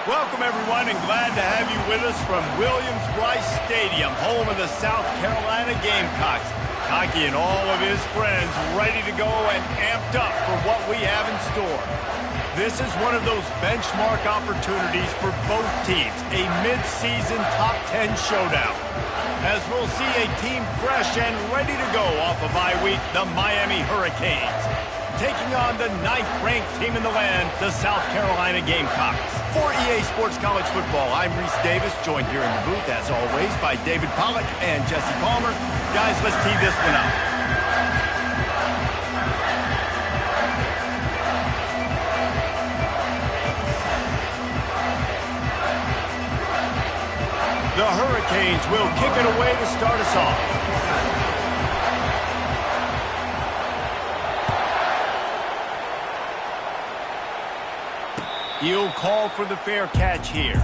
Welcome, everyone, and glad to have you with us from Williams-Brice Stadium, home of the South Carolina Gamecocks. Cocky and all of his friends ready to go and amped up for what we have in store. This is one of those benchmark opportunities for both teams, a mid-season top 10 showdown. As we'll see a team fresh and ready to go off of bye week, the Miami Hurricanes, taking on the 9th-ranked team in the land, the South Carolina Gamecocks. For EA Sports College Football, I'm Reese Davis, joined here in the booth, as always, by David Pollack and Jesse Palmer. Guys, let's tee this one up. The Hurricanes will kick it away to start us off. He'll call for the fair catch here.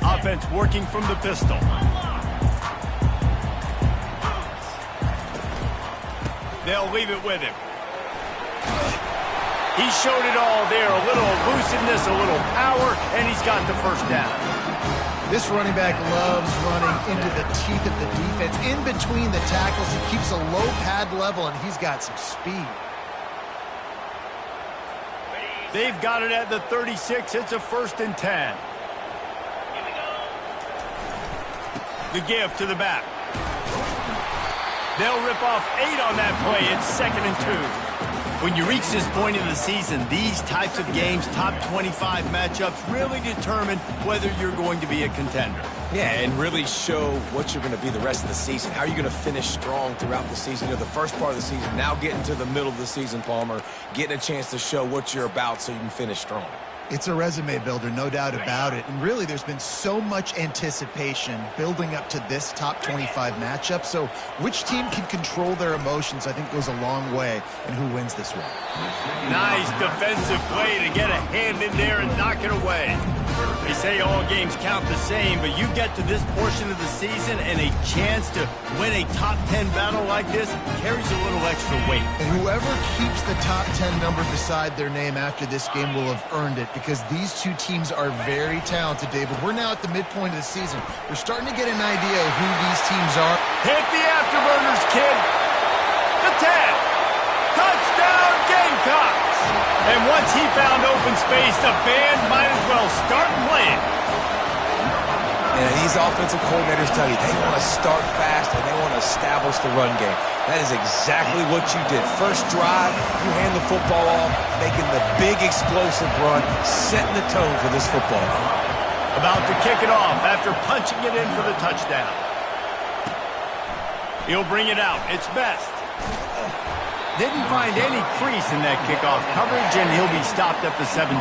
Offense working from the pistol. They'll leave it with him. He showed it all there. A little elusiveness, a little power, and he's got the first down. This running back loves running into the teeth of the defense. In between the tackles, he keeps a low pad level, and he's got some speed. They've got it at the 36. It's a 1st and 10. The give to the back. They'll rip off 8 on that play. It's 2nd and 2. When you reach this point in the season, these types of games, top 25 matchups, really determine whether you're going to be a contender. Yeah, and really show what you're going to be the rest of the season. How are you going to finish strong throughout the season? You know, the first part of the season, now getting to the middle of the season, Palmer, getting a chance to show what you're about so you can finish strong. It's a resume builder, no doubt about it. And really, there's been so much anticipation building up to this top 25 matchup. So which team can control their emotions, I think, goes a long way in who wins this one. Nice defensive play to get a hand in there and knock it away. They say all games count the same, but you get to this portion of the season and a chance to win a top 10 battle like this carries a little extra weight. And whoever keeps the top 10 number beside their name after this game will have earned it, because these two teams are very talented, David. We're now at the midpoint of the season. We're starting to get an idea of who these teams are. Hit the afterburners, kid. The 10. Touchdown, Gamecocks. And once he found open space, the band might as well start playing. And these offensive coordinators tell you they want to start fast and they want to establish the run game. That is exactly what you did. First drive, you hand the football off, making the big explosive run, setting the tone for this football game. About to kick it off after punching it in for the touchdown. He'll bring it out. It's Best. Didn't find any crease in that kickoff coverage, and he'll be stopped at the 17.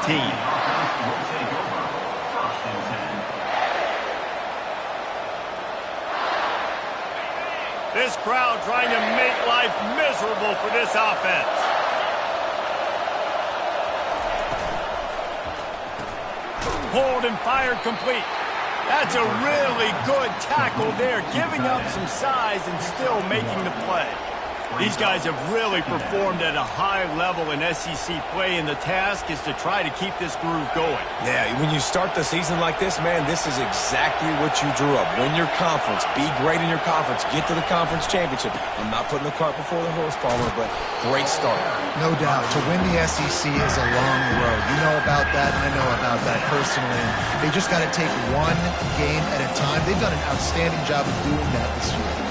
This crowd trying to make life miserable for this offense. Pulled and fired complete. That's a really good tackle there, giving up some size and still making the play. These guys have really performed at a high level in SEC play, and the task is to try to keep this groove going. Yeah, when you start the season like this, man, this is exactly what you drew up. Win your conference. Be great in your conference. Get to the conference championship. I'm not putting the cart before the horse, Palmer, but great start. No doubt. To win the SEC is a long road. You know about that, and I know about that personally. They just got to take one game at a time. They've done an outstanding job of doing that this year.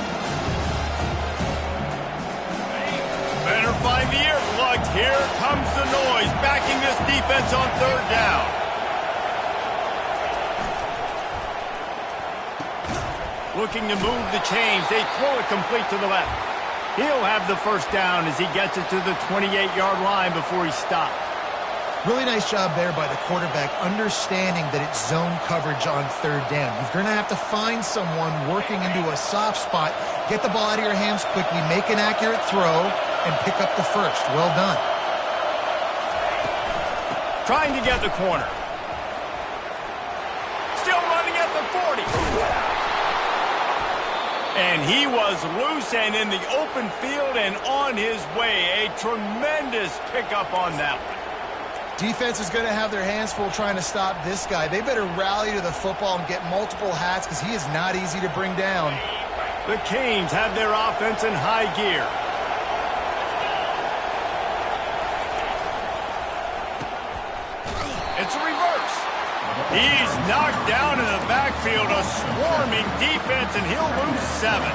Better find the earplugs. Here comes the noise, backing this defense on 3rd down. Looking to move the chains. They throw it complete to the left. He'll have the first down as he gets it to the 28-yard line before he stopped. Really nice job there by the quarterback, understanding that it's zone coverage on third down. You're going to have to find someone working into a soft spot, get the ball out of your hands quickly, make an accurate throw, and pick up the first. Well done. Trying to get the corner. Still running at the 40. And he was loose and in the open field and on his way. A tremendous pickup on that one. Defense is going to have their hands full trying to stop this guy. They better rally to the football and get multiple hats because he is not easy to bring down. The Canes have their offense in high gear. It's a reverse. He's knocked down in the backfield, a swarming defense, and he'll lose 7.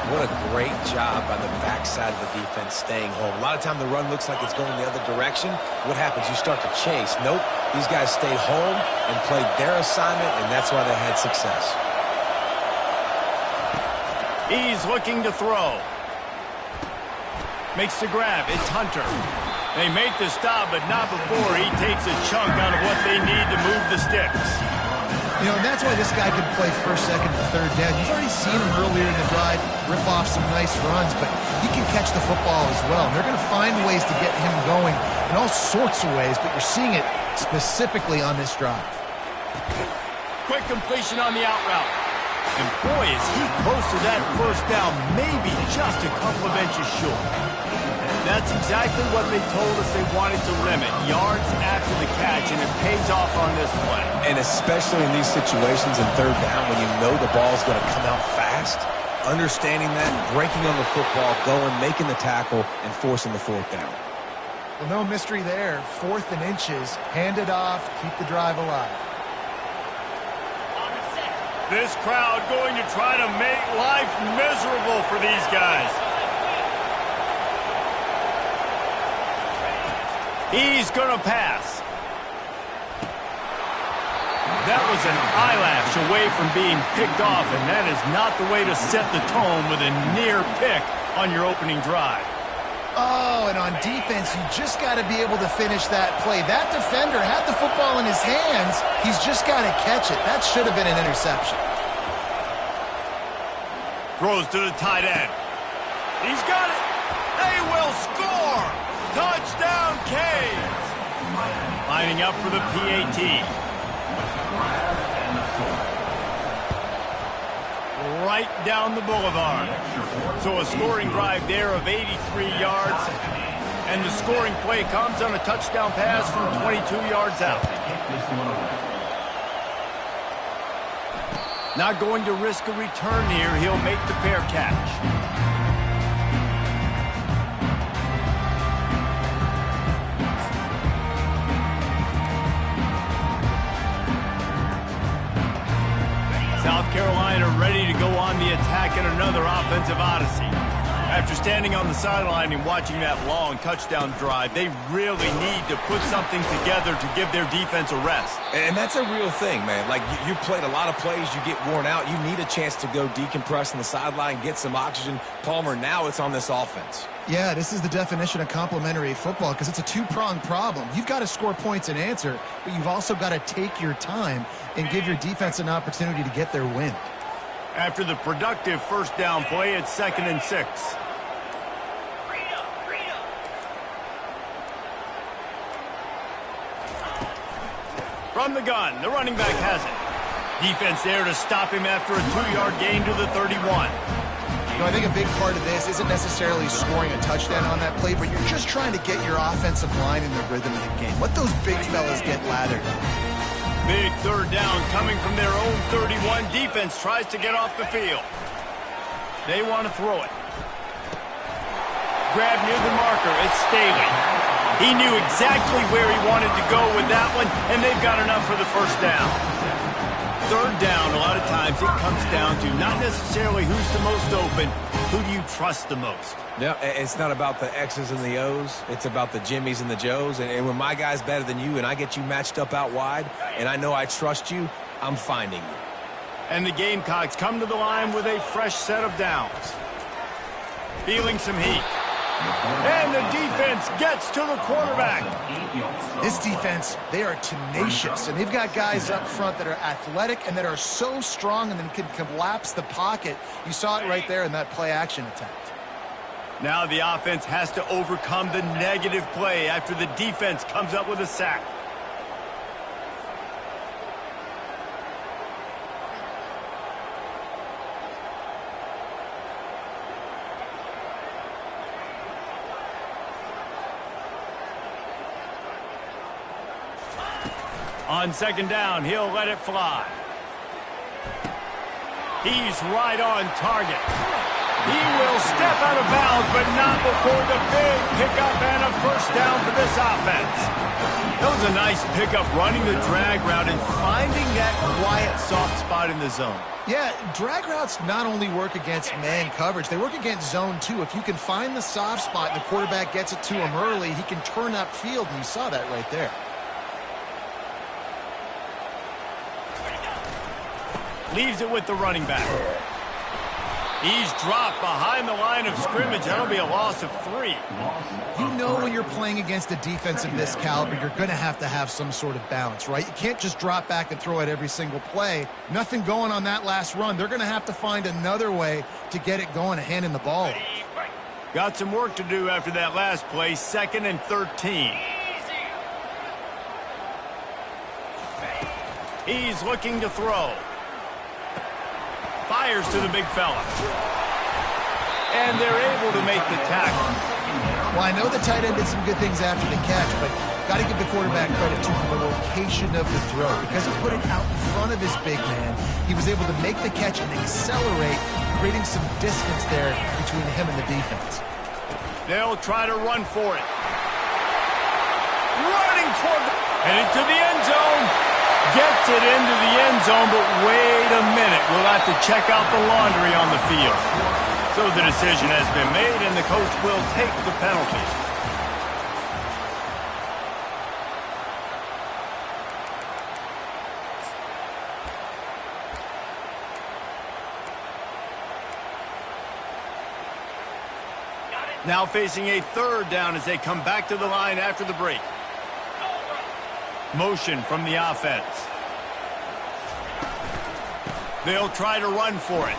What a great job by the backside of the defense staying home. A lot of time the run looks like it's going the other direction. What happens? You start to chase. Nope. These guys stayed home and played their assignment, and that's why they had success. He's looking to throw. Makes the grab. It's Hunter. They make the stop, but not before he takes a chunk out of what they need to move the sticks. You know, and that's why this guy can play first, second, and third down. You've already seen him earlier in the drive rip off some nice runs, but he can catch the football as well. And they're going to find ways to get him going in all sorts of ways, but you're seeing it specifically on this drive. Quick completion on the out route. And boy, is he close to that first down, maybe just a couple of inches short. That's exactly what they told us they wanted to limit, yards after the catch, and it pays off on this play. And especially in these situations in third down when you know the ball's going to come out fast, understanding that, breaking on the football, going, making the tackle, and forcing the fourth down. Well, no mystery there. 4th and inches. Hand it off. Keep the drive alive. This crowd going to try to make life miserable for these guys. He's going to pass. That was an eyelash away from being picked off, and that is not the way to set the tone with a near pick on your opening drive. Oh, and on defense, you just got to be able to finish that play. That defender had the football in his hands. He's just got to catch it. That should have been an interception. Throws to the tight end. He's got it. They will score. Touchdown, Canes. Lining up for the PAT. Right down the boulevard. So a scoring drive there of 83 yards. And the scoring play comes on a touchdown pass from 22 yards out. Not going to risk a return here. He'll make the fair catch. South Carolina ready to go on the attack in another offensive odyssey. After standing on the sideline and watching that long touchdown drive, they really need to put something together to give their defense a rest. And that's a real thing, man. Like, you played a lot of plays, you get worn out. You need a chance to go decompress on the sideline, get some oxygen. Palmer, now it's on this offense. Yeah, this is the definition of complementary football because it's a two-pronged problem. You've got to score points and answer, but you've also got to take your time and give your defense an opportunity to get their win. After the productive first down play, it's 2nd and 6. From the gun, the running back has it. Defense there to stop him after a 2-yard gain to the 31. You know, I think a big part of this isn't necessarily scoring a touchdown on that play, but you're just trying to get your offensive line in the rhythm of the game. Let those big fellas get lathered. Big third down coming from their own 31. Defense tries to get off the field. They want to throw it. Grab near the marker. It's Staley. He knew exactly where he wanted to go with that one, and they've got enough for the first down. Third down, a lot of times it comes down to not necessarily who's the most open, who do you trust the most? No, it's not about the X's and the O's. It's about the Jimmys and the Joes. And when my guy's better than you and I get you matched up out wide and I know I trust you, I'm finding you. And the Gamecocks come to the line with a fresh set of downs. Feeling some heat. And the defense gets to the quarterback. This defense, they are tenacious, and they've got guys up front that are athletic and that are so strong and then can collapse the pocket. You saw it right there in that play-action attempt. Now the offense has to overcome the negative play after the defense comes up with a sack. On second down, he'll let it fly. He's right on target. He will step out of bounds, but not before the big pickup and a first down for this offense. That was a nice pickup, running the drag route and finding that quiet, soft spot in the zone. Yeah, drag routes not only work against man coverage, they work against zone too. If you can find the soft spot and the quarterback gets it to him early, he can turn upfield, and you saw that right there. Leaves it with the running back. He's dropped behind the line of scrimmage. That'll be a loss of 3. You know when you're playing against a defense of this caliber, you're going to have some sort of balance, right? You can't just drop back and throw it every single play. Nothing going on that last run. They're going to have to find another way to get it going and handing the ball. Got some work to do after that last play, 2nd and 13. He's looking to throw. Fires to the big fella. And they're able to make the tackle. Well, I know the tight end did some good things after the catch, but got to give the quarterback credit, too, for the location of the throw. Because he put it out in front of his big man, he was able to make the catch and accelerate, creating some distance there between him and the defense. They'll try to run for it. Running toward the... Headed to the end zone. Gets it into the end zone, but wait a minute. We'll have to check out the laundry on the field. So the decision has been made, and the coach will take the penalty. Now facing a 3rd down as they come back to the line after the break. Motion from the offense. They'll try to run for it.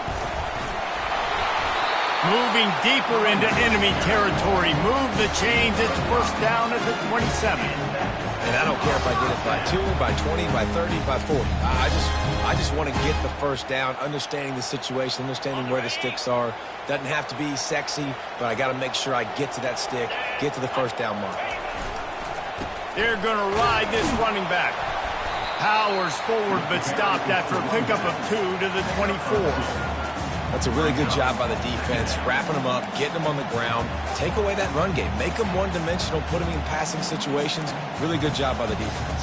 Moving deeper into enemy territory. Move the chains. It's first down at the 27. And I don't care if I get it by 2, by 20, by 30, by 40. I just want to get the first down, understanding the situation, understanding where the sticks are. Doesn't have to be sexy, but I got to make sure I get to that stick, get to the first down mark. They're going to ride this running back. Powers forward, but stopped after a pickup of 2 to the 24. That's a really good job by the defense, wrapping them up, getting them on the ground. Take away that run game. Make them one-dimensional, put them in passing situations. Really good job by the defense.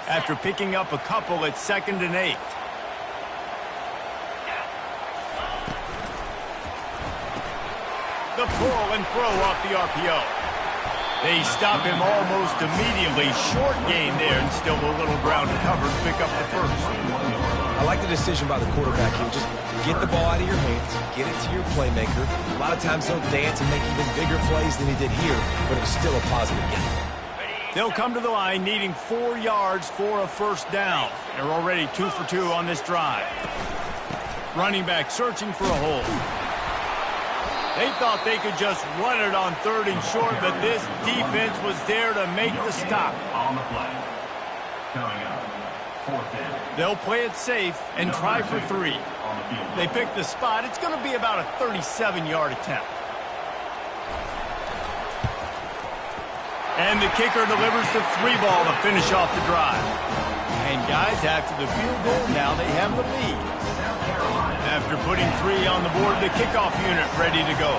After picking up a couple, it's 2nd and 8. The pull and throw off the RPO. They stop him almost immediately. Short gain there, and still a little ground covered. Pick up the first. I like the decision by the quarterback here. Just get the ball out of your hands, get it to your playmaker. A lot of times he'll dance and make even bigger plays than he did here, but it was still a positive game. They'll come to the line needing 4 yards for a first down. They're already 2 for 2 on this drive. Running back searching for a hole. They thought they could just run it on 3rd and short, but this defense was there to make the stop. On the play. Coming up, 4th down. They'll play it safe and try for 3. They pick the spot. It's going to be about a 37-yard attempt. And the kicker delivers the 3 ball to finish off the drive. And guys, after the field goal, now they have the lead. After putting 3 on the board, the kickoff unit ready to go.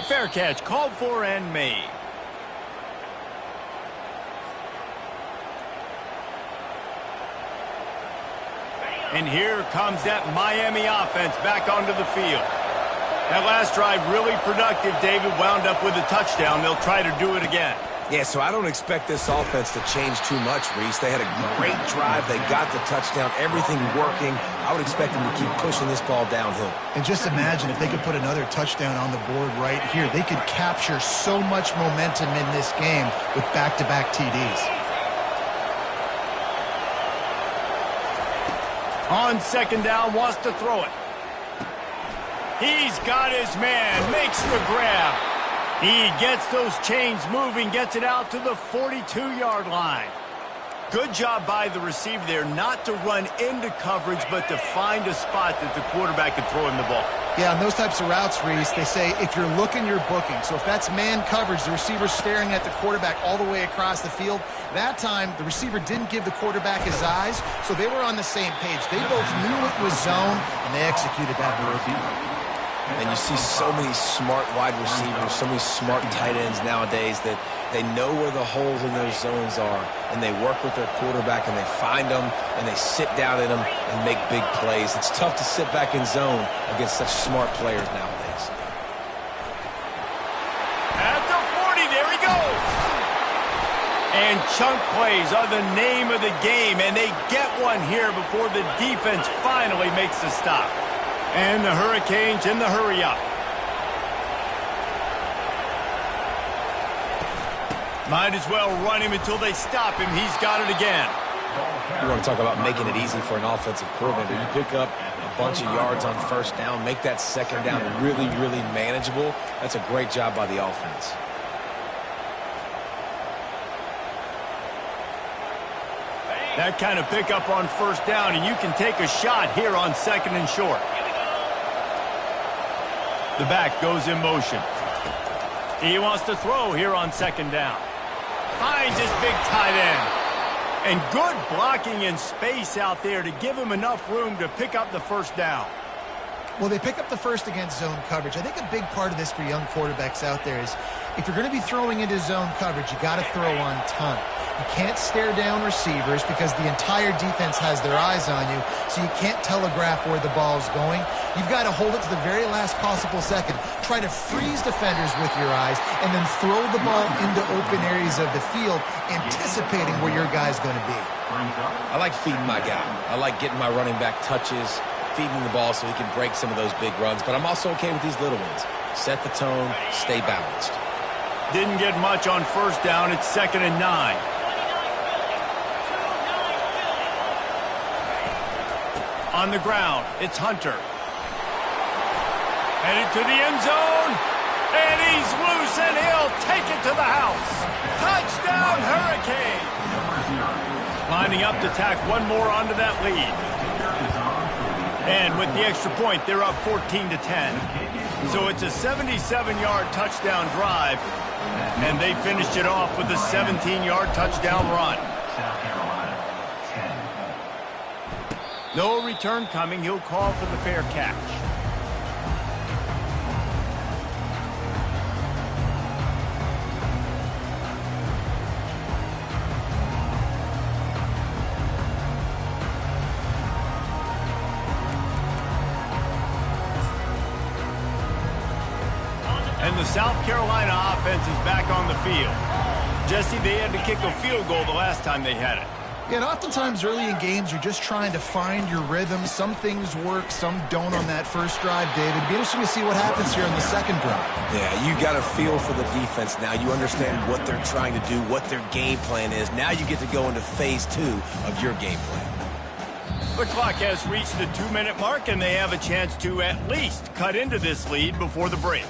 Fair catch called for and made. And here comes that Miami offense back onto the field. That last drive really productive. David wound up with a touchdown. They'll try to do it again. Yeah, so I don't expect this offense to change too much, Reese. They had a great drive. They got the touchdown, everything working. I would expect them to keep pushing this ball downhill. And just imagine if they could put another touchdown on the board right here. They could capture so much momentum in this game with back-to-back TDs. On second down, wants to throw it. He's got his man, makes the grab. He gets those chains moving, gets it out to the 42-yard line. Good job by the receiver there not to run into coverage, but to find a spot that the quarterback can throw him the ball. Yeah, on those types of routes, Reese, they say if you're looking, you're booking. So if that's man coverage, the receiver's staring at the quarterback all the way across the field. That time, the receiver didn't give the quarterback his eyes, so they were on the same page. They both knew it was zone, and they executed that perfectly. And you see so many smart wide receivers, so many smart tight ends nowadays that they know where the holes in those zones are, and they work with their quarterback, and they find them, and they sit down in them and make big plays. It's tough to sit back in zone against such smart players nowadays. At the 40, there he goes. And chunk plays are the name of the game, and they get one here before the defense finally makes the stop. And the Hurricanes in the hurry-up. Might as well run him until they stop him. He's got it again. You want to talk about making it easy for an offensive coordinator. You pick up a bunch of yards on first down, make that second down really, really manageable. That's a great job by the offense. That kind of pickup on first down, and you can take a shot here on second and short. The back goes in motion. He wants to throw here on second down. Finds his big tight end. And good blocking in space out there to give him enough room to pick up the first down. Well, they pick up the first against zone coverage. I think a big part of this for young quarterbacks out there is if you're going to be throwing into zone coverage, you got to throw on time. You can't stare down receivers because the entire defense has their eyes on you, so you can't telegraph where the ball's going. You've got to hold it to the very last possible second. Try to freeze defenders with your eyes and then throw the ball into open areas of the field, anticipating where your guy's going to be. I like feeding my guy. I like getting my running back touches, feeding the ball so he can break some of those big runs, but I'm also okay with these little ones. Set the tone, stay balanced. Didn't get much on first down. It's 2nd and 9. On the ground, it's Hunter. Headed to the end zone. And he's loose, and he'll take it to the house. Touchdown, Hurricane. Lining up to tack one more onto that lead. And with the extra point, they're up 14-10. So it's a 77-yard touchdown drive, and they finished it off with a 17-yard touchdown run. No return coming. He'll call for the fair catch. And the South Carolina offense is back on the field. Jesse, they had to kick a field goal the last time they had it. Yeah, and oftentimes early in games, you're just trying to find your rhythm. Some things work, some don't on that first drive, David. It'd be interesting to see what happens here on the second drive. Yeah, you got a feel for the defense now. You understand what they're trying to do, what their game plan is. Now you get to go into phase 2 of your game plan. The clock has reached the 2-minute mark, and they have a chance to at least cut into this lead before the break.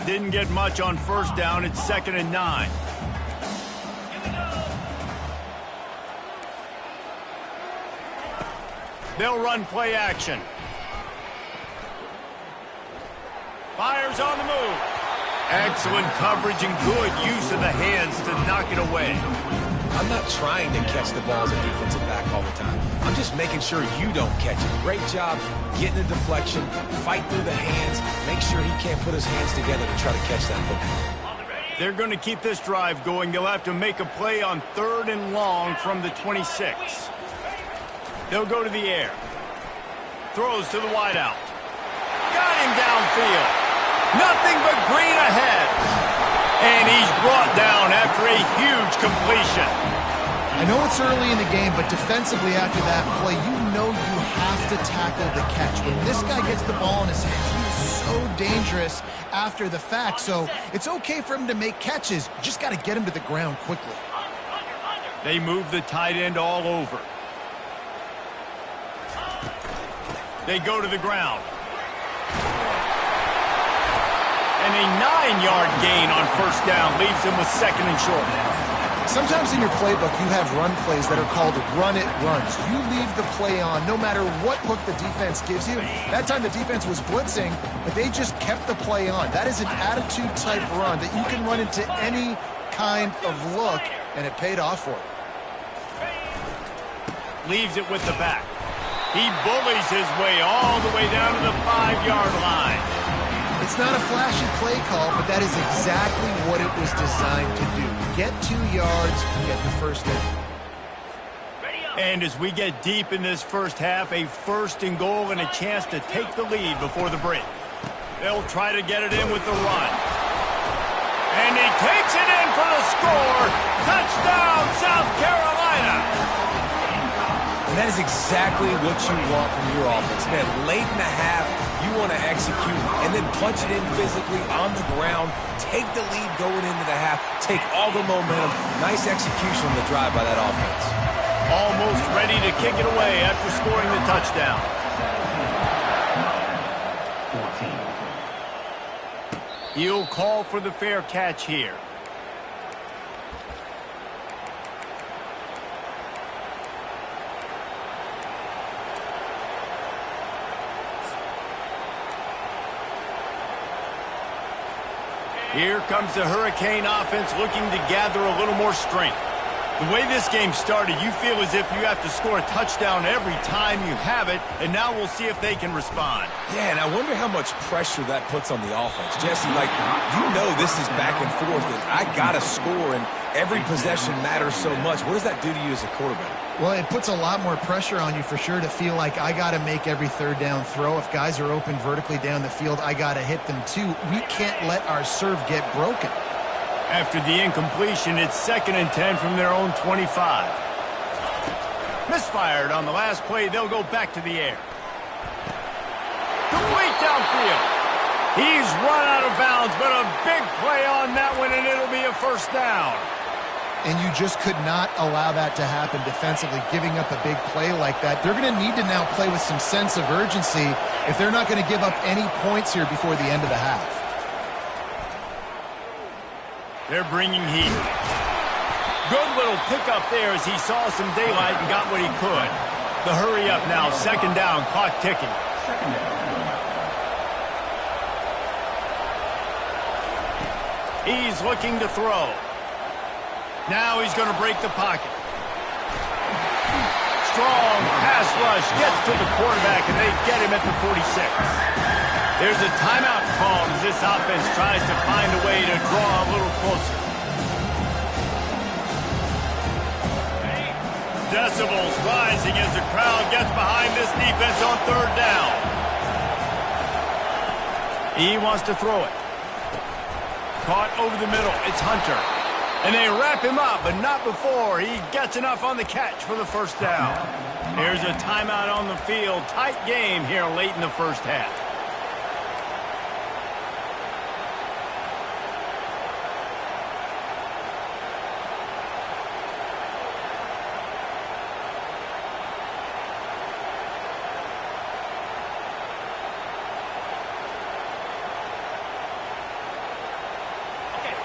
Didn't get much on first down. It's 2nd and 9. They'll run play action. Fires on the move. Excellent coverage and good use of the hands to knock it away. I'm not trying to catch the ball as a defensive back all the time. I'm just making sure you don't catch it. Great job getting the deflection, fight through the hands, make sure he can't put his hands together to try to catch that football. If they're going to keep this drive going, they'll have to make a play on 3rd and long from the 26. They'll go to the air. Throws to the wideout. Got him downfield. Nothing but green ahead. And he's brought down after a huge completion. I know it's early in the game, but defensively after that play, you know you have to tackle the catch. When this guy gets the ball in his hands, he's so dangerous after the fact. So it's okay for him to make catches. You just got to get him to the ground quickly. They move the tight end all over. They go to the ground. And a 9-yard gain on 1st down leaves them with 2nd and short. Sometimes in your playbook, you have run plays that are called run-it runs. You leave the play on no matter what look the defense gives you. That time the defense was blitzing, but they just kept the play on. That is an attitude-type run that you can run into any kind of look, and it paid off for him. Leaves it with the back. He bullies his way all the way down to the 5-yard line. It's not a flashy play call, but that is exactly what it was designed to do. Get 2 yards, get the 1st down. And as we get deep in this first half, a 1st and goal and a chance to take the lead before the break. They'll try to get it in with the run. And he takes it in for the score. Touchdown, South Carolina. And that is exactly what you want from your offense. Man, late in the half, you want to execute and then punch it in physically on the ground, take the lead going into the half, take all the momentum. Nice execution on the drive by that offense. Almost ready to kick it away after scoring the touchdown. 14. He'll call for the fair catch here. Here comes the Hurricane offense looking to gather a little more strength. The way this game started, you feel as if you have to score a touchdown every time you have it, and now we'll see if they can respond. Yeah, and I wonder how much pressure that puts on the offense. Jesse, like, you know this is back and forth, and I got to score, and every possession matters so much. What does that do to you as a quarterback? Well, it puts a lot more pressure on you for sure to feel like I got to make every 3rd down throw. If guys are open vertically down the field, I got to hit them too. We can't let our serve get broken. After the incompletion, it's 2nd and 10 from their own 25. Misfired on the last play. They'll go back to the air. Complete downfield. He's run out of bounds, but a big play on that one, and it'll be a 1st down. And you just could not allow that to happen defensively, giving up a big play like that. They're going to need to now play with some sense of urgency if they're not going to give up any points here before the end of the half. They're bringing heat. Good little pickup there as he saw some daylight and got what he could. The hurry up now, 2nd down, clock ticking. He's looking to throw. Now he's going to break the pocket. Strong pass rush gets to the quarterback, and they get him at the 46. There's a timeout called as this offense tries to find a way to draw a little closer. Decibels rising as the crowd gets behind this defense on 3rd down. He wants to throw it. Caught over the middle. It's Hunter. And they wrap him up, but not before he gets enough on the catch for the 1st down. There's a timeout on the field. Tight game here late in the first half.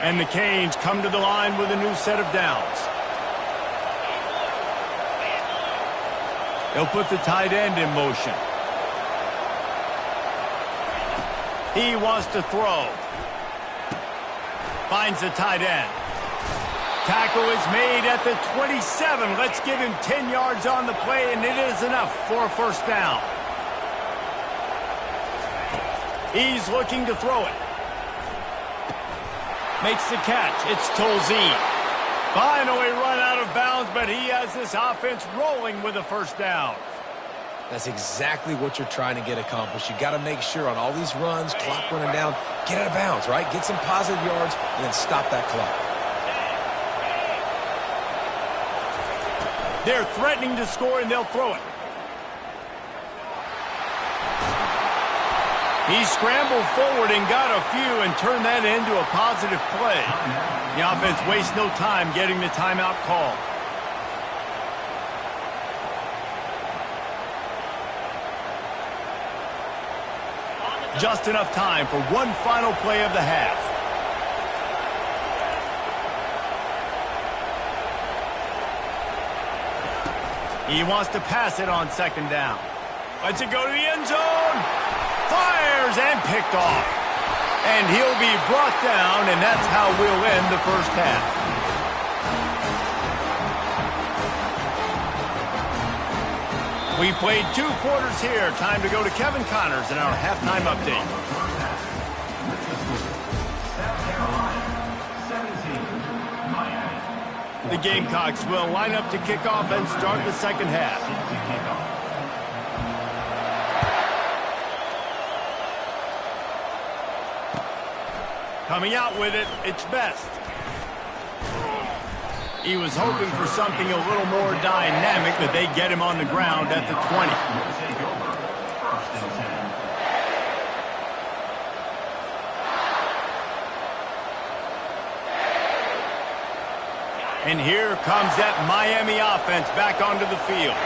And the Canes come to the line with a new set of downs. They'll put the tight end in motion. He wants to throw. Finds the tight end. Tackle is made at the 27. Let's give him 10 yards on the play, and it is enough for a 1st down. He's looking to throw it. Makes the catch. It's Tolzien. Finally run out of bounds, but he has this offense rolling with a first down. That's exactly what you're trying to get accomplished. You got to make sure on all these runs, clock running down, get out of bounds, right? Get some positive yards, and then stop that clock. They're threatening to score, and they'll throw it. He scrambled forward and got a few and turned that into a positive play. The offense wastes no time getting the timeout call. Just enough time for one final play of the half. He wants to pass it on second down. Lets it go to the end zone. Fires and picked off. And he'll be brought down, and that's how we'll end the first half. We played 2 quarters here. Time to go to Kevin Connors in our halftime update. The Gamecocks will line up to kick off and start the second half. Coming out with it, it's Best. He was hoping for something a little more dynamic, but they get him on the ground at the 20. And here comes that Miami offense back onto the field.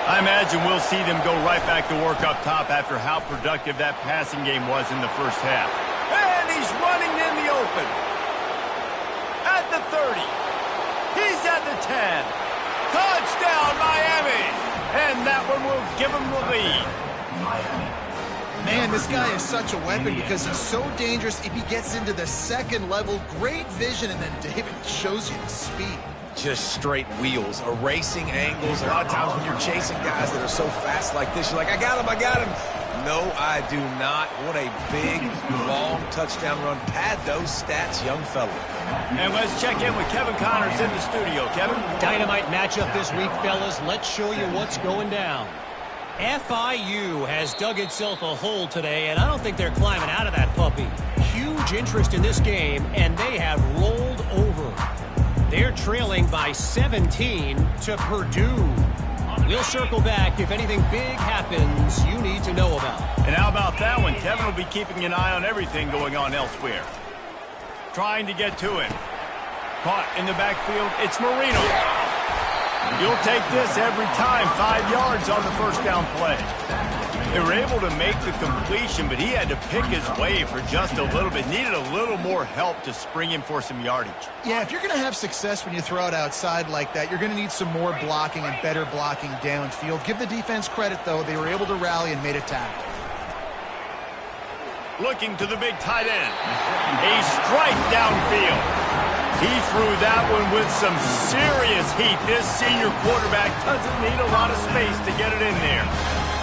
I imagine we'll see them go right back to work up top after how productive that passing game was in the first half. And he's running in the open. At the 30. He's at the 10. Touchdown, Miami. And that one will give him the lead. Man, this guy is such a weapon because he's so dangerous if he gets into the second level. Great vision, and then David shows you the speed. Just straight wheels, erasing angles. A lot of times when you're chasing guys that are so fast like this, you're like, I got him, I got him. No, I do not. What a big, long touchdown run. Pad those stats, young fella. And let's check in with Kevin Connors in the studio. Kevin? Dynamite matchup this week, fellas. Let's show you what's going down. FIU has dug itself a hole today, and I don't think they're climbing out of that puppy. Huge interest in this game, and they have rolled over. They're trailing by 17 to Purdue. We'll circle back if anything big happens you need to know about. And how about that one? Kevin will be keeping an eye on everything going on elsewhere. Trying to get to him. Caught in the backfield. It's Marino. You'll take this every time. 5 yards on the first down play. They were able to make the completion, but he had to pick his way for just a little bit. Needed a little more help to spring him for some yardage. Yeah, if you're going to have success when you throw it outside like that, you're going to need some more blocking and better blocking downfield. Give the defense credit, though. They were able to rally and made a tackle. Looking to the big tight end. A strike downfield. He threw that one with some serious heat. This senior quarterback doesn't need a lot of space to get it in there.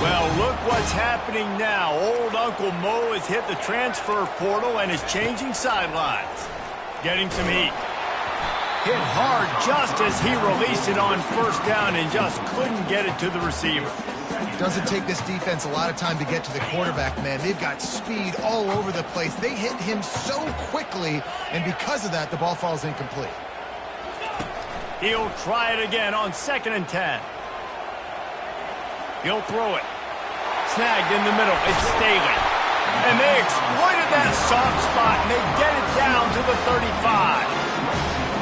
Well, look what's happening now. Old Uncle Mo has hit the transfer portal and is changing sidelines. Getting some heat. Hit hard just as he released it on first down and just couldn't get it to the receiver. Doesn't take this defense a lot of time to get to the quarterback, man. They've got speed all over the place. They hit him so quickly, and because of that, the ball falls incomplete. He'll try it again on 2nd and 10. He'll throw it. Snagged in the middle. It's Staley. And they exploited that soft spot, and they get it down to the 35.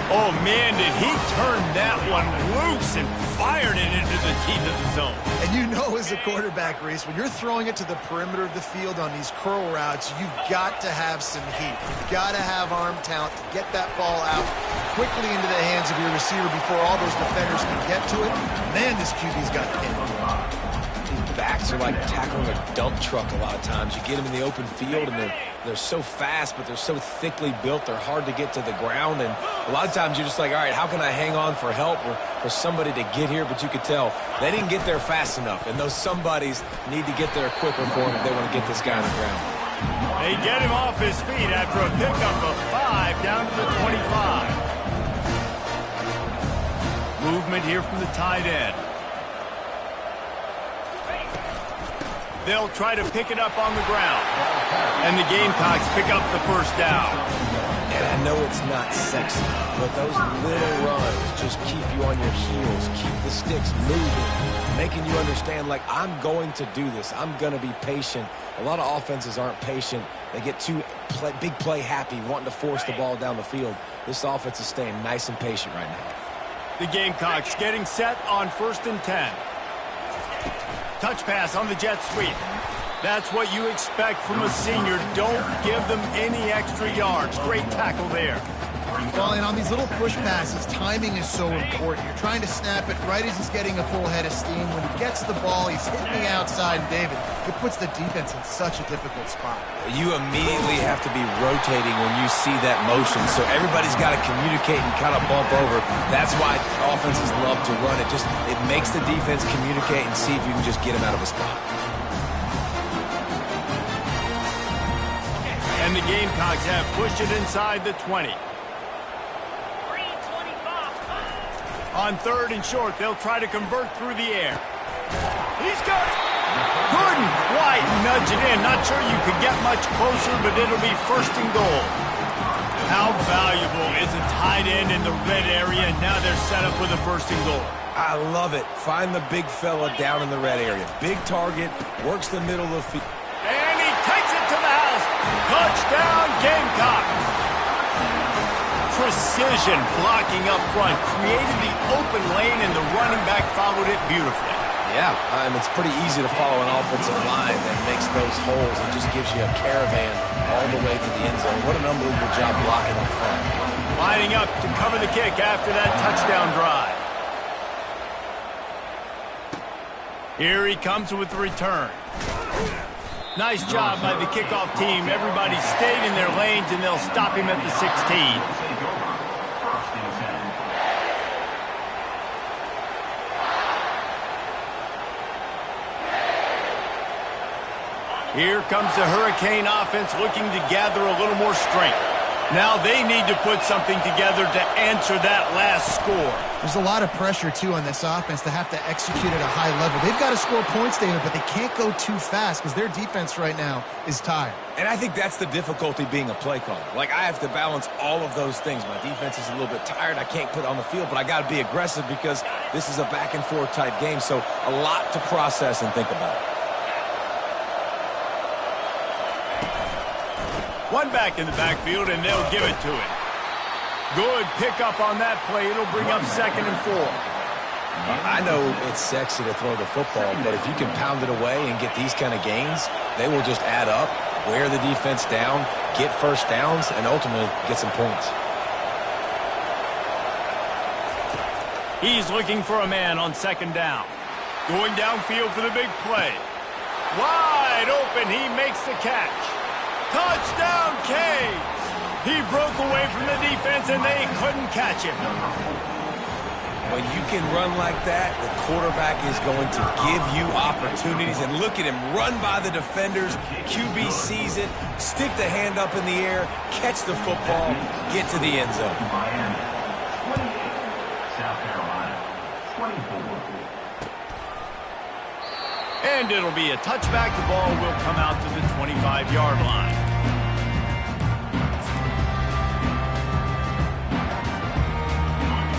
Oh, man, did he turn that one loose and fired it into the teeth of the zone. And you know as a quarterback, Reese, when you're throwing it to the perimeter of the field on these curl routes, you've got to have some heat. You've got to have arm talent to get that ball out quickly into the hands of your receiver before all those defenders can get to it. Man, this QB's got it. These backs are like tackling a dump truck a lot of times. You get them in the open field, and they're so fast, but they're so thickly built, they're hard to get to the ground. And a lot of times you're just like, all right, how can I hang on for help or for somebody to get here? But you could tell they didn't get there fast enough, and those somebodies need to get there quicker for him if they want to get this guy on the ground. They get him off his feet after a pickup of 5. down to the 25. Movement here from the tight end. They'll try to pick it up on the ground. And the Gamecocks pick up the first down. And I know it's not sexy, but those little runs just keep you on your heels, keep the sticks moving, making you understand, like, I'm going to do this. I'm going to be patient. A lot of offenses aren't patient. They get too big play happy, wanting to force the ball down the field. This offense is staying nice and patient right now. The Gamecocks getting set on 1st and 10. Touch pass on the jet sweep. That's what you expect from a senior. Don't give them any extra yards. Great tackle there. Well, and on these little push passes, timing is so important. You're trying to snap it right as he's getting a full head of steam. When he gets the ball, he's hitting the outside, David. It puts the defense in such a difficult spot. You immediately have to be rotating when you see that motion, so everybody's got to communicate and kind of bump over. That's why offenses love to run it. It makes the defense communicate and see if you can just get him out of a spot. And the Gamecocks have pushed it inside the 20. On 3rd and short, they'll try to convert through the air. He's got it. Couldn't quite nudge it in. Not sure you could get much closer, but it'll be 1st and goal. How valuable is a tight end in the red area? Now they're set up with a 1st and goal. I love it. Find the big fella down in the red area. Big target, works the middle of the field. And he takes it to the house. Touchdown, Gamecock. Precision blocking up front. Created the open lane, and the running back followed it beautifully. Yeah, it's pretty easy to follow an offensive line that makes those holes and just gives you a caravan all the way to the end zone. What an unbelievable job blocking up front. Lining up to cover the kick after that touchdown drive. Here he comes with the return. Nice job by the kickoff team. Everybody stayed in their lanes, and they'll stop him at the 16. Here comes the Hurricane offense looking to gather a little more strength. Now they need to put something together to answer that last score. There's a lot of pressure, too, on this offense to have to execute at a high level. They've got to score points, David, but they can't go too fast because their defense right now is tired. And I think that's the difficulty being a play caller. Like, I have to balance all of those things. My defense is a little bit tired. I can't put it on the field, but I got to be aggressive because this is a back-and-forth type game, so a lot to process and think about. One back in the backfield, and they'll give it to him. Good pickup on that play. It'll bring up 2nd and 4. I know it's sexy to throw the football, but if you can pound it away and get these kind of gains, they will just add up, wear the defense down, get first downs, and ultimately get some points. He's looking for a man on 2nd down. Going downfield for the big play. Wide open. He makes the catch. Touchdown, Canes! He broke away from the defense, and they couldn't catch him. When you can run like that, the quarterback is going to give you opportunities. And look at him run by the defenders. QB sees it, stick the hand up in the air, catch the football, get to the end zone. South Carolina, 24. And it'll be a touchback. The ball will come out to the 25-yard line.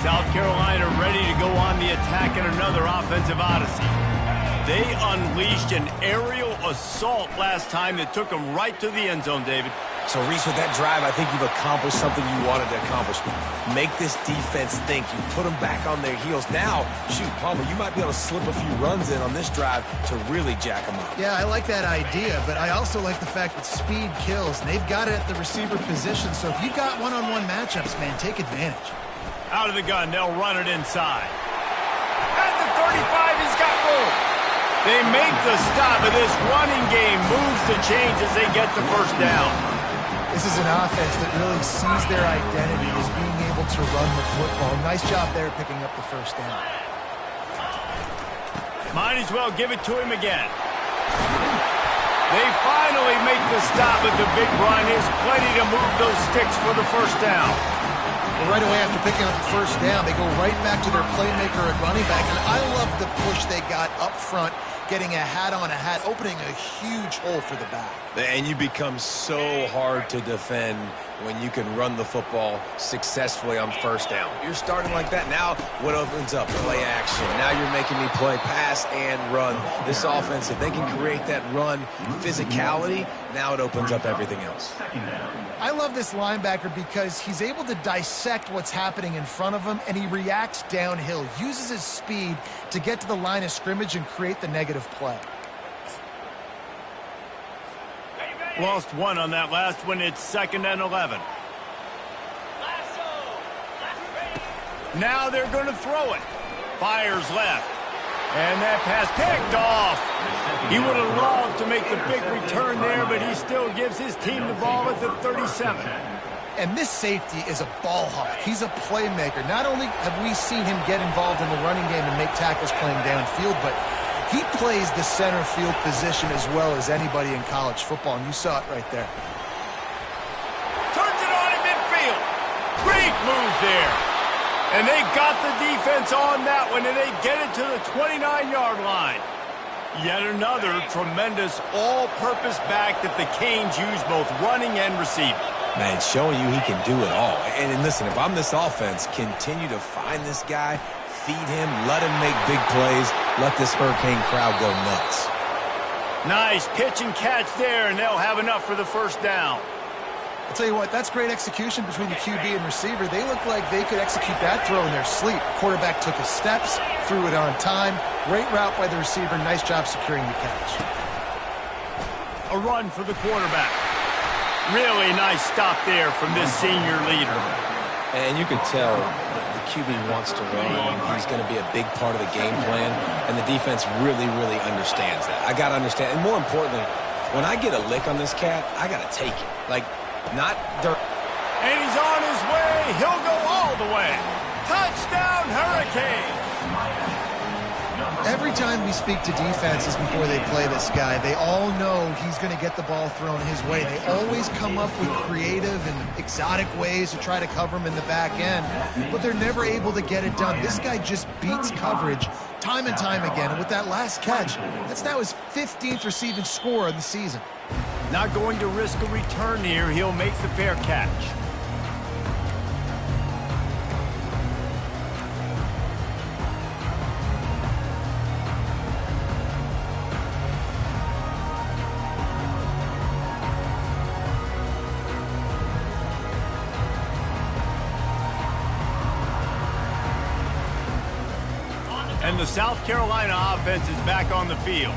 South Carolina ready to go on the attack in another offensive odyssey. They unleashed an aerial assault last time that took them right to the end zone, David. So, Reese, with that drive, I think you've accomplished something you wanted to accomplish. Make this defense think. You put them back on their heels. Now, shoot, Palmer, you might be able to slip a few runs in on this drive to really jack them up. Yeah, I like that idea, but I also like the fact that speed kills. They've got it at the receiver position, so if you've got one-on-one matchups, man, take advantage. Out of the gun, they'll run it inside. At the 35, he's got room. They make the stop, but this running game moves the chains as they get the first down. This is an offense that really sees their identity as being able to run the football. Nice job there picking up the first down. Might as well give it to him again. They finally make the stop at the big run. There's plenty to move those sticks for the first down. Well, right away after picking up the first down, they go right back to their playmaker at running back. And I love the push they got up front, getting a hat on a hat, opening a huge hole for the back. And you become so hard to defend when you can run the football successfully on first down. You're starting like that. Now what opens up? Play action. Now you're making me play pass and run. This offense, if they can create that run physicality, now it opens up everything else. I love this linebacker because he's able to dissect what's happening in front of him, and he reacts downhill, uses his speed to get to the line of scrimmage and create the negative play. Lost one on that last one. It's 2nd and 11. Now they're going to throw it. Fires left. And that pass picked off. He would have loved to make the big return there, but he still gives his team the ball at the 37. And this safety is a ball hawk. He's a playmaker. Not only have we seen him get involved in the running game and make tackles playing downfield, but he plays the center field position as well as anybody in college football, and you saw it right there. Turns it on in midfield. Great move there. And they got the defense on that one, and they get it to the 29-yard line. Yet another tremendous all-purpose back that the Canes use both running and receiving. Man, showing you he can do it all. And listen, if I'm this offense, continue to find this guy, feed him, let him make big plays, let this Hurricane crowd go nuts. Nice pitch and catch there, and they'll have enough for the first down. I'll tell you what, that's great execution between the QB and receiver. They look like they could execute that throw in their sleep. Quarterback took his steps, threw it on time. Great route by the receiver. Nice job securing the catch. A run for the quarterback. Really nice stop there from this senior leader. And you could tell the QB wants to run. He's going to be a big part of the game plan, and the defense really, really understands that. I got to understand, and more importantly, when I get a lick on this cat, I got to take it. Like, not dirt. And he's on his way. He'll go all the way. Touchdown, Hurricane. Every time we speak to defenses before they play this guy, they all know he's going to get the ball thrown his way. They always come up with creative and exotic ways to try to cover him in the back end, but they're never able to get it done. This guy just beats coverage time and time again, and with that last catch, that's now his 15th receiving score of the season. Not going to risk a return here. He'll make the fair catch. And the South Carolina offense is back on the field.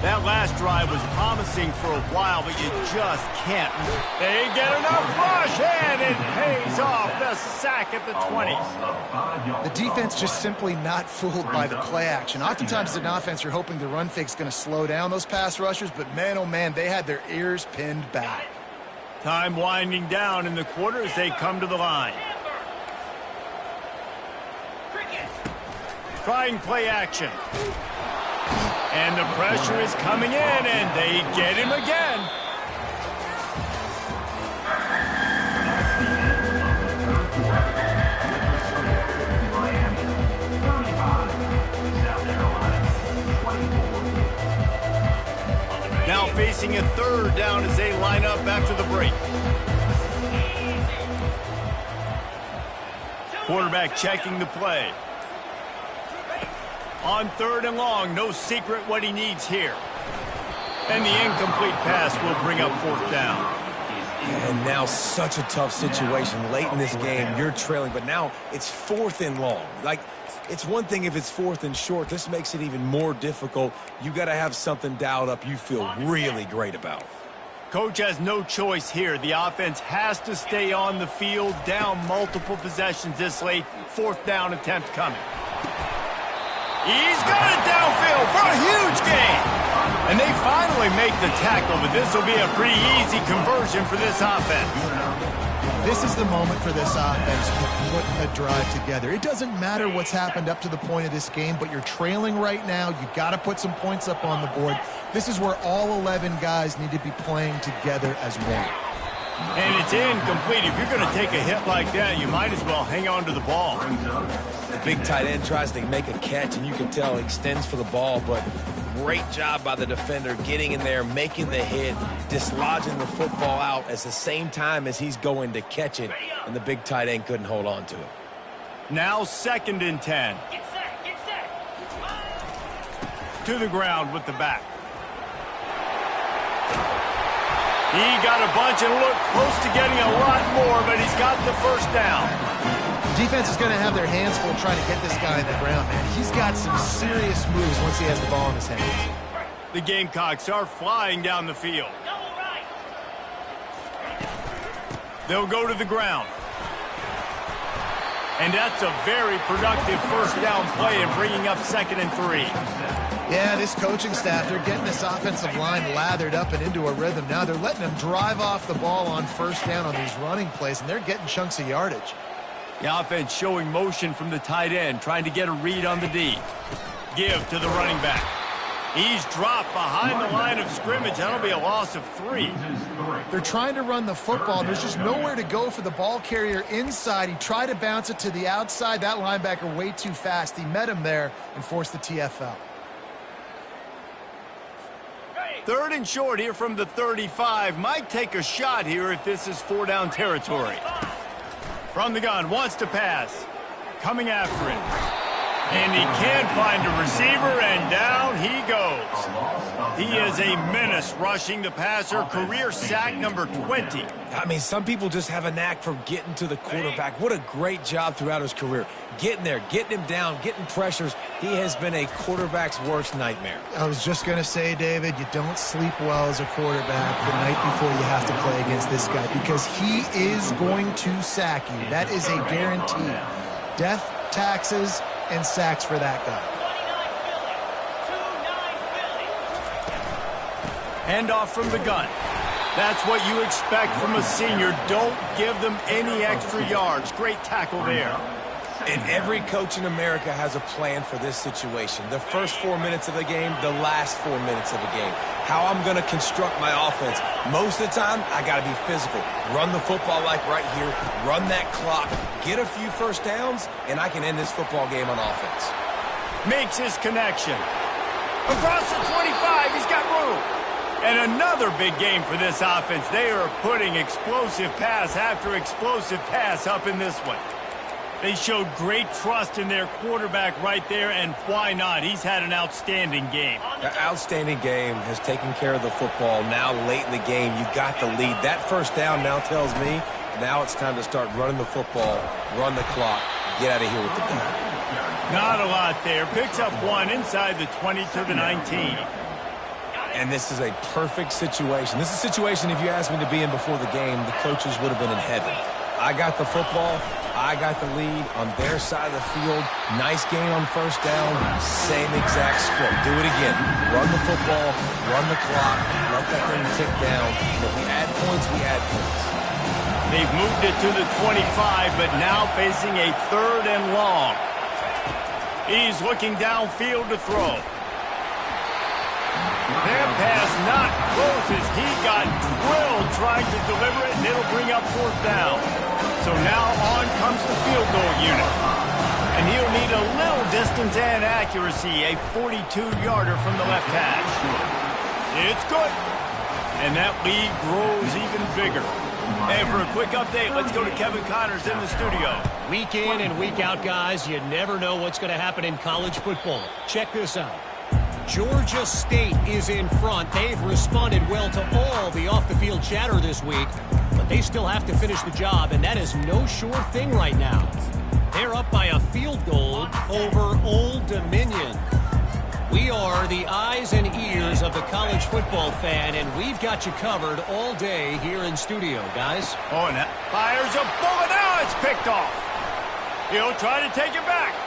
That last drive was promising for a while, but you just can't. They get enough rush, and it pays off. The sack at the 20. The defense just simply not fooled by the play action. Oftentimes as an offense, you're hoping the run fake's going to slow down those pass rushers, but man, oh man, they had their ears pinned back. Time winding down in the quarter as they come to the line. Trying play action. And the pressure is coming in, and they get him again. Now facing a third down as they line up after the break. Quarterback checking the play. On 3rd and long, no secret what he needs here. And the incomplete pass will bring up 4th down. And now such a tough situation. Late in this game, you're trailing, but now it's 4th and long. Like, it's one thing if it's 4th and short. This makes it even more difficult. You got to have something dialed up you feel really great about. Coach has no choice here. The offense has to stay on the field, down multiple possessions this late. 4th down attempt coming. He's got it downfield for a huge gain. And they finally make the tackle, but this will be a pretty easy conversion for this offense. This is the moment for this offense to put a drive together. It doesn't matter what's happened up to the point of this game, but you're trailing right now. You've got to put some points up on the board. This is where all 11 guys need to be playing together as one. And it's incomplete. If you're going to take a hit like that, you might as well hang on to the ball. The big tight end tries to make a catch, and you can tell he extends for the ball, but great job by the defender getting in there, making the hit, dislodging the football out at the same time as he's going to catch it, and the big tight end couldn't hold on to it. Now 2nd and 10. Get set. To the ground with the back. He got a bunch and looked close to getting a lot more, but he's got the first down. Defense is going to have their hands full trying to get this guy in the ground, man. He's got some serious moves once he has the ball in his hands. The Gamecocks are flying down the field. Double right. They'll go to the ground. And that's a very productive first down play and bringing up 2nd and 3. Yeah, this coaching staff, they're getting this offensive line lathered up and into a rhythm. Now they're letting them drive off the ball on first down on these running plays, and they're getting chunks of yardage. The offense showing motion from the tight end, trying to get a read on the D. Give to the running back. He's dropped behind the line of scrimmage. That'll be a loss of 3. They're trying to run the football. There's just nowhere to go for the ball carrier inside. He tried to bounce it to the outside. That linebacker way too fast. He met him there and forced the TFL. 3rd and short here from the 35. Might take a shot here if this is 4-down territory. From the gun, wants to pass. Coming after it. And he can't find a receiver, and down he goes. He is a menace rushing the passer. Career sack number 20. I mean, some people just have a knack for getting to the quarterback. What a great job throughout his career. Getting there, getting him down, getting pressures. He has been a quarterback's worst nightmare. I was just going to say, David, you don't sleep well as a quarterback the night before you have to play against this guy because he is going to sack you. That is a guarantee. Death, taxes, and sacks for that guy. 29 Philly. 2-9 Philly. Handoff from the gun. That's what you expect from a senior. Don't give them any extra yards. Great tackle there. And every coach in America has a plan for this situation. The first 4 minutes of the game, the last 4 minutes of the game. How I'm going to construct my offense. Most of the time, I got to be physical. Run the football like right here. Run that clock. Get a few first downs, and I can end this football game on offense. Makes his connection. Across the 25, he's got room. And another big game for this offense. They are putting explosive pass after explosive pass up in this one. They showed great trust in their quarterback right there, and why not? He's had an outstanding game. The outstanding game has taken care of the football. Now late in the game, you got the lead. That first down now tells me now it's time to start running the football, run the clock, get out of here with the ball. Not a lot there. Picks up 1 inside the 20 to the 19. And this is a perfect situation. This is a situation, if you asked me to be in before the game, the coaches would have been in heaven. I got the football. I got the lead on their side of the field. Nice gain on first down. Same exact script. Do it again. Run the football. Run the clock. Let that thing tick down. If we add points, we add points. They've moved it to the 25, but now facing a 3rd and long. He's looking downfield to throw. That pass not close as he got drilled trying to deliver it, and it'll bring up 4th down. So now on comes the field goal unit. And he'll need a little distance and accuracy, a 42-yarder from the left hash. It's good. And that lead grows even bigger. And for a quick update, let's go to Kevin Connors in the studio. Week in and week out, guys, you never know what's going to happen in college football. Check this out. Georgia State is in front. They've responded well to all the off-the-field chatter this week, but they still have to finish the job, and that is no sure thing right now. They're up by a field goal over Old Dominion. We are the eyes and ears of the college football fan, and we've got you covered all day here in studio, guys. Oh, and that fires a bullet. Now it's picked off. He'll try to take it back.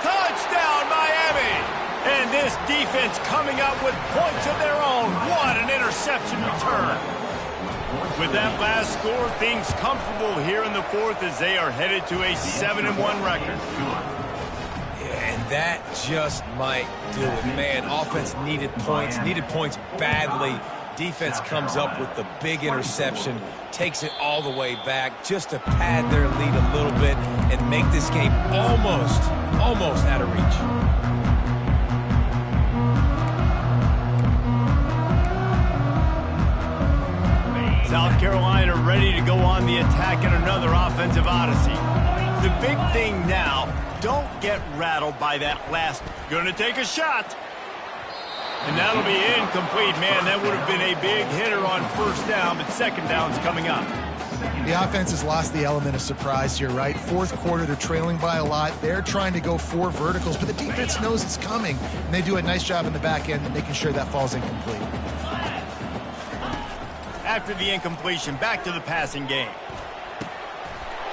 Touchdown, Miami! And this defense coming up with points of their own. What an interception return. With that last score, things comfortable here in the fourth as they are headed to a 7-1 record. Yeah, and that just might do it. Man, offense needed points badly. Defense comes up with the big interception, takes it all the way back just to pad their lead a little bit and make this game almost out of reach. South Carolina ready to go on the attack in another offensive odyssey. The big thing now, don't get rattled by that last. Gonna take a shot. And that'll be incomplete, man. That would have been a big hitter on first down, but second down's coming up. The offense has lost the element of surprise here, right? Fourth quarter, they're trailing by a lot. They're trying to go 4 verticals, but the defense knows it's coming, and they do a nice job in the back end of making sure that falls incomplete. After the incompletion, back to the passing game.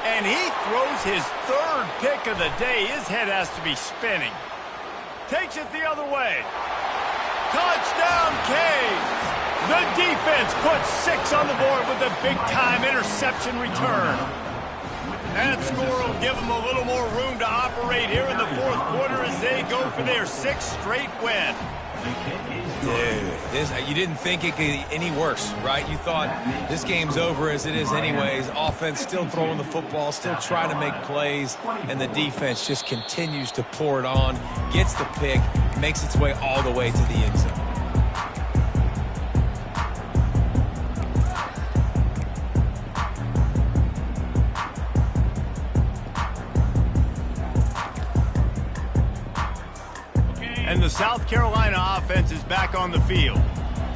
And he throws his third pick of the day. His head has to be spinning. Takes it the other way. Touchdown, Canes! The defense puts 6 on the board with a big-time interception return. That score will give them a little more room to operate here in the fourth quarter as they go for their 6th straight win. Dude, you didn't think it could get any worse, right? You thought this game's over as it is anyways. Offense still throwing the football, still trying to make plays, and the defense just continues to pour it on, gets the pick, makes its way all the way to the end zone. And the South Carolina offense is back on the field.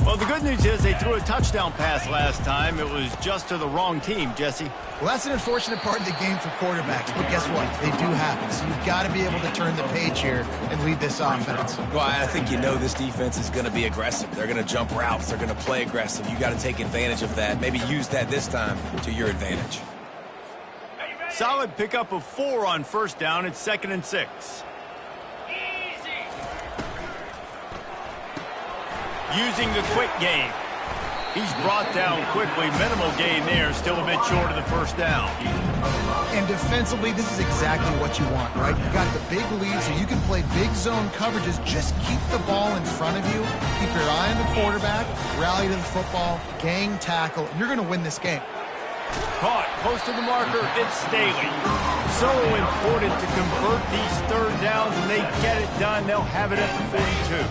Well, the good news is they threw a touchdown pass last time. It was just to the wrong team, Jesse. Well, that's an unfortunate part of the game for quarterbacks, but guess what? They do happen, so you've got to be able to turn the page here and lead this offense. Well, I think you know this defense is going to be aggressive. They're going to jump routes. They're going to play aggressive. You got to take advantage of that. Maybe use that this time to your advantage. Solid pickup of 4 on first down. It's 2nd and 6. Using the quick game. He's brought down quickly. Minimal gain there. Still a bit short of the first down. And defensively, this is exactly what you want, right? You've got the big lead, so you can play big zone coverages. Just keep the ball in front of you. Keep your eye on the quarterback. Rally to the football. Gang tackle. And you're going to win this game. Caught. Close to the marker. It's Staley. So important to convert these third downs, and they get it done. They'll have it at the 42.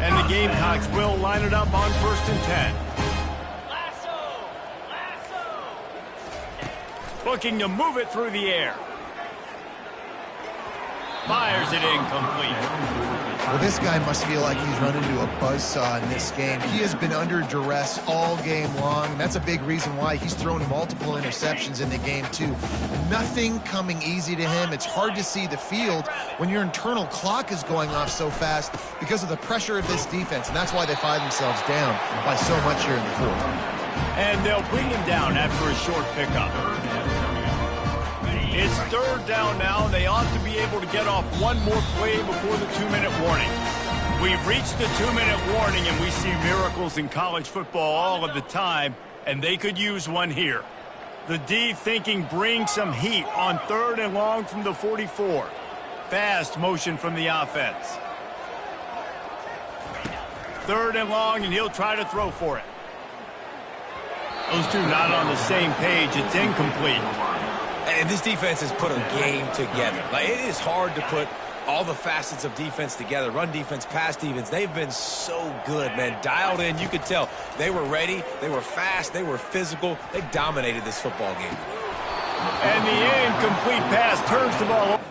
And the Gamecocks will line it up on 1st and 10. Looking to move it through the air. Fires it incomplete. Well, this guy must feel like he's run into a buzzsaw in this game. He has been under duress all game long, and that's a big reason why he's thrown multiple interceptions in the game, too. Nothing coming easy to him. It's hard to see the field when your internal clock is going off so fast because of the pressure of this defense, and that's why they find themselves down by so much here in the fourth. And they'll bring him down after a short pickup. It's 3rd down now, and they ought to be able to get off one more play before the 2-minute warning. We've reached the 2-minute warning, and we see miracles in college football all of the time, and they could use one here. The D thinking bring some heat on 3rd and long from the 44. Fast motion from the offense. 3rd and long, and he'll try to throw for it. Those two not on the same page. It's incomplete. And this defense has put a game together. Like, it is hard to put all the facets of defense together. Run defense, pass defense. They've been so good, man. Dialed in. You could tell they were ready. They were fast. They were physical. They dominated this football game. And the incomplete pass turns the ball over.